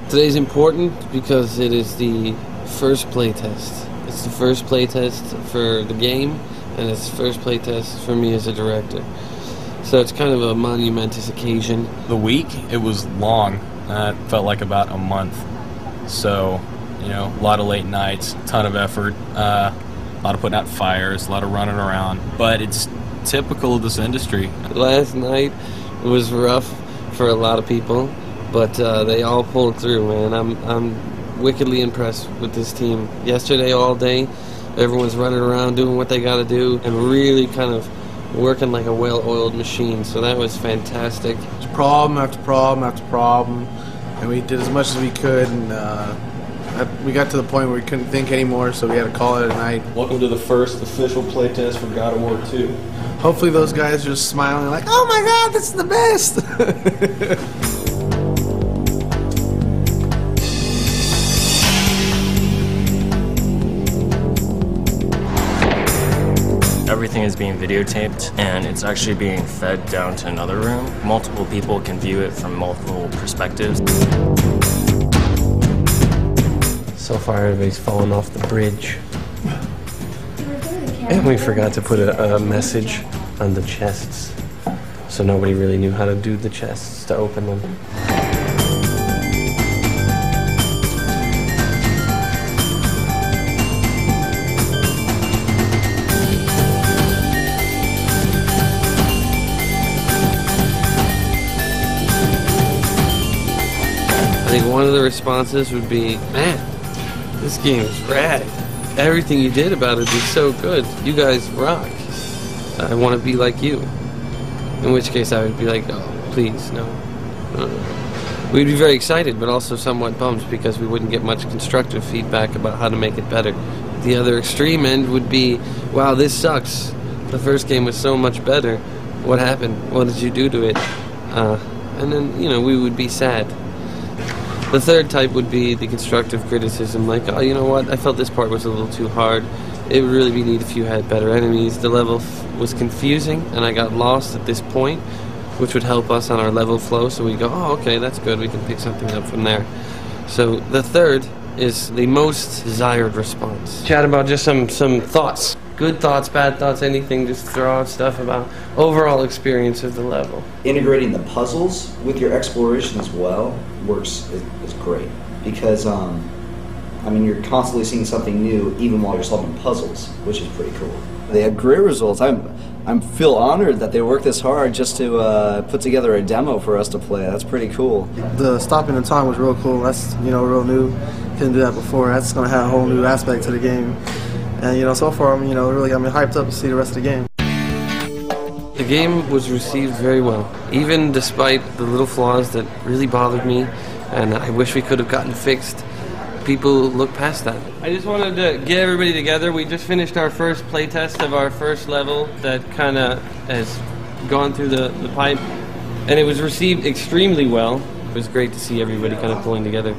Today's important because it is the first playtest. It's the first playtest for the game, and it's the first playtest for me as a director. So it's kind of a monumentous occasion. The week, it was long. It felt like about a month. So, you know, a lot of late nights, a ton of effort, a lot of putting out fires, a lot of running around. But it's typical of this industry. Last night was rough for a lot of people, but they all pulled through, man. I'm wickedly impressed with this team. Yesterday all day, everyone's running around doing what they got to do and really kind of working like a well-oiled machine, so that was fantastic. It's problem after problem after problem, and we did as much as we could, and we got to the point where we couldn't think anymore, so we had to call it a night. Welcome to the first official playtest for God of War 2. Hopefully those guys are just smiling like, oh my god, this is the best! Everything is being videotaped, and it's actually being fed down to another room. Multiple people can view it from multiple perspectives. So far, everybody's fallen off the bridge. And we forgot to put a message on the chests, so nobody really knew how to do the chests to open them. I think one of the responses would be, man, this game is rad. Everything you did about it is so good. You guys rock. I want to be like you. In which case I would be like, oh, please, no. We'd be very excited, but also somewhat bummed because we wouldn't get much constructive feedback about how to make it better. The other extreme end would be, wow, this sucks. The first game was so much better. What happened? What did you do to it? And then, you know, we would be sad. The third type would be the constructive criticism, like, oh, you know what, I felt this part was a little too hard. It would really be neat if you had better enemies. The level was confusing, and I got lost at this point, which would help us on our level flow, so we go, oh, okay, that's good, we can pick something up from there. So the third is the most desired response. Chat about just some thoughts. Good thoughts, bad thoughts, anything, just throw out stuff about overall experience of the level. Integrating the puzzles with your exploration as well is great, because I mean, you're constantly seeing something new even while you're solving puzzles, which is pretty cool. They had great results. I feel honored that they worked this hard just to put together a demo for us to play. That's pretty cool. The stopping the time was real cool. That's, you know, real new. Couldn't do that before. That's going to have a whole new aspect to the game. And, you know, so far, I'm, you know, really got me hyped up to see the rest of the game. The game was received very well, even despite the little flaws that really bothered me, and I wish we could have gotten fixed. People look past that. I just wanted to get everybody together. We just finished our first playtest of our first level that kind of has gone through the pipe, and it was received extremely well. It was great to see everybody kind of pulling together,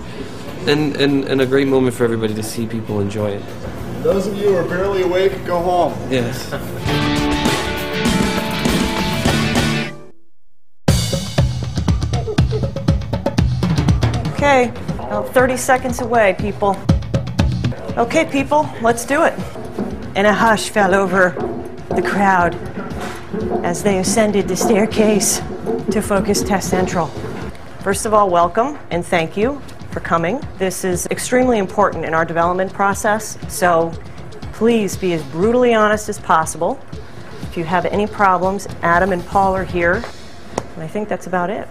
and a great moment for everybody to see people enjoy it. Those of you who are barely awake, go home. Yes. Okay, about 30 seconds away, people. Okay, people, let's do it. And a hush fell over the crowd as they ascended the staircase to Focus Test Central. First of all, welcome and thank you for coming. This is extremely important in our development process, so please be as brutally honest as possible. If you have any problems, Adam and Paul are here, and I think that's about it.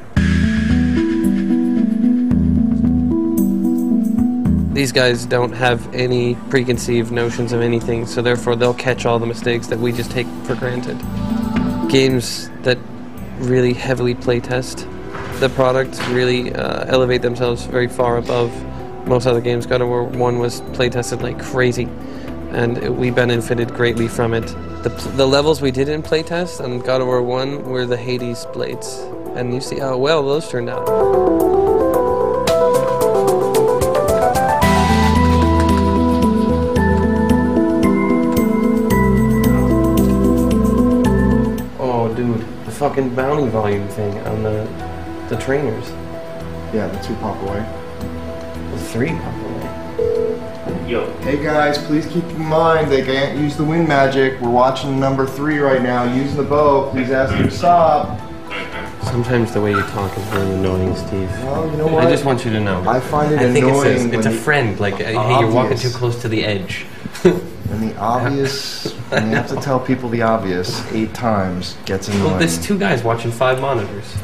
These guys don't have any preconceived notions of anything, so therefore they'll catch all the mistakes that we just take for granted. Games that really heavily playtest the product really elevate themselves very far above most other games. God of War 1 was playtested like crazy, and we benefited greatly from it. The levels we did in playtest on God of War 1 were the Hades Blades, and you see how well those turned out. Oh, dude, the fucking bounty volume thing on the trainers. Yeah, the 2 pop away. 3. Hey guys, please keep in mind they can't use the wind magic. We're watching number 3 right now, using the bow. Please ask them to stop. Sometimes the way you talk is really annoying, Steve. Well, you know what? I just want you to know. I find it I think annoying. it's a friend. Like, hey, you're walking too close to the edge. And the obvious, when you have to tell people the obvious 8 times, gets annoying. Well, there's 2 guys watching 5 monitors.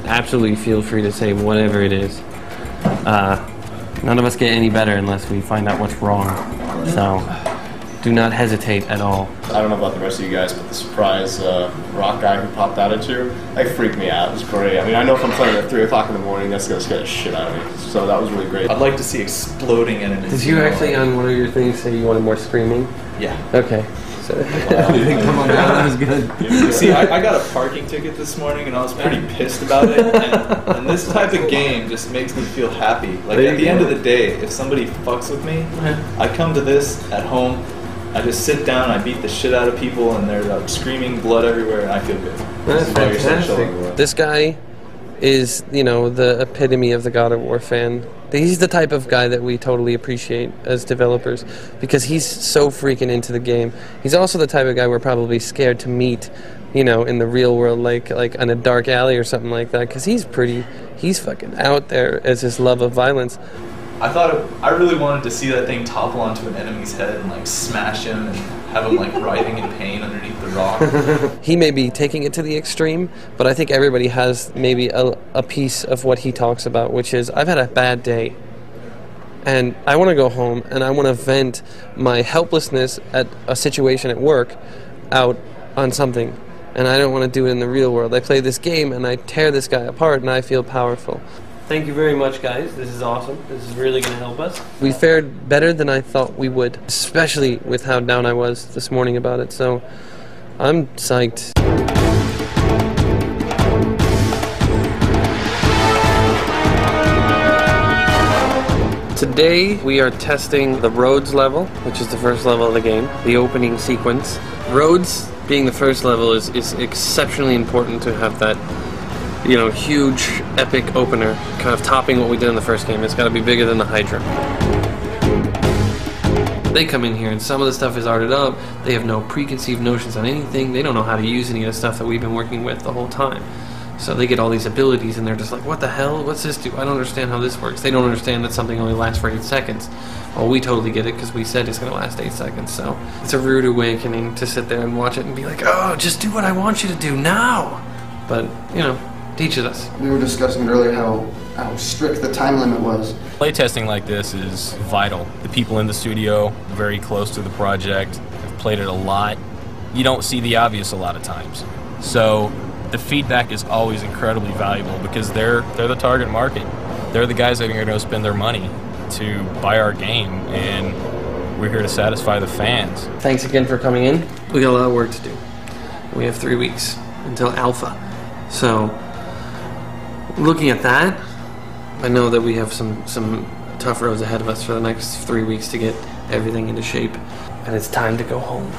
Absolutely feel free to say whatever it is. None of us get any better unless we find out what's wrong. So, do not hesitate at all. I don't know about the rest of you guys, but the surprise rock guy who popped out at you, like, freaked me out. It was great. I mean, I know if I'm playing at 3 o'clock in the morning, that's going to scare the shit out of me. So that was really great. I'd like to see exploding enemies. Did you actually, on one of your things, say you wanted more screaming? Yeah. Okay. So, come on, that was good. See, I got a parking ticket this morning, and I was pretty pissed about it. And this type of game just makes me feel happy. Like, at the end of the day, if somebody fucks with me, I come to this at home, I just sit down, I beat the shit out of people, and they're like screaming blood everywhere, and I feel good. That's fantastic. This guy is, you know, the epitome of the God of War fan. He's the type of guy that we totally appreciate as developers because he's so freaking into the game. He's also the type of guy we're probably scared to meet, you know, in the real world, like in a dark alley or something like that, because he's fucking out there as his love of violence. I really wanted to see that thing topple onto an enemy's head and like smash him and have him like writhing in pain underneath the rock. He may be taking it to the extreme, but I think everybody has maybe a piece of what he talks about, which is, I've had a bad day, and I want to go home, and I want to vent my helplessness at a situation at work out on something, and I don't want to do it in the real world. I play this game, and I tear this guy apart, and I feel powerful. Thank you very much, guys. This is awesome. This is really going to help us. We fared better than I thought we would, especially with how down I was this morning about it, so I'm psyched. Today we are testing the Rhodes level, which is the first level of the game, the opening sequence. Rhodes being the first level is exceptionally important to have that, you know, huge, epic opener, kind of topping what we did in the first game. It's got to be bigger than the Hydra. They come in here and some of the stuff is arted up. They have no preconceived notions on anything. They don't know how to use any of the stuff that we've been working with the whole time. So they get all these abilities and they're just like, what the hell? What's this do? I don't understand how this works. They don't understand that something only lasts for 8 seconds. Well, we totally get it because we said it's going to last 8 seconds. So it's a rude awakening to sit there and watch it and be like, oh, just do what I want you to do now. But, you know, teaches us. We were discussing earlier how strict the time limit was. Playtesting like this is vital. The people in the studio, very close to the project, have played it a lot. You don't see the obvious a lot of times. So the feedback is always incredibly valuable because they're the target market. They're the guys that are going to spend their money to buy our game, and we're here to satisfy the fans. Thanks again for coming in. We got a lot of work to do. We have 3 weeks until Alpha. So looking at that, I know that we have some tough roads ahead of us for the next 3 weeks to get everything into shape, and it's time to go home.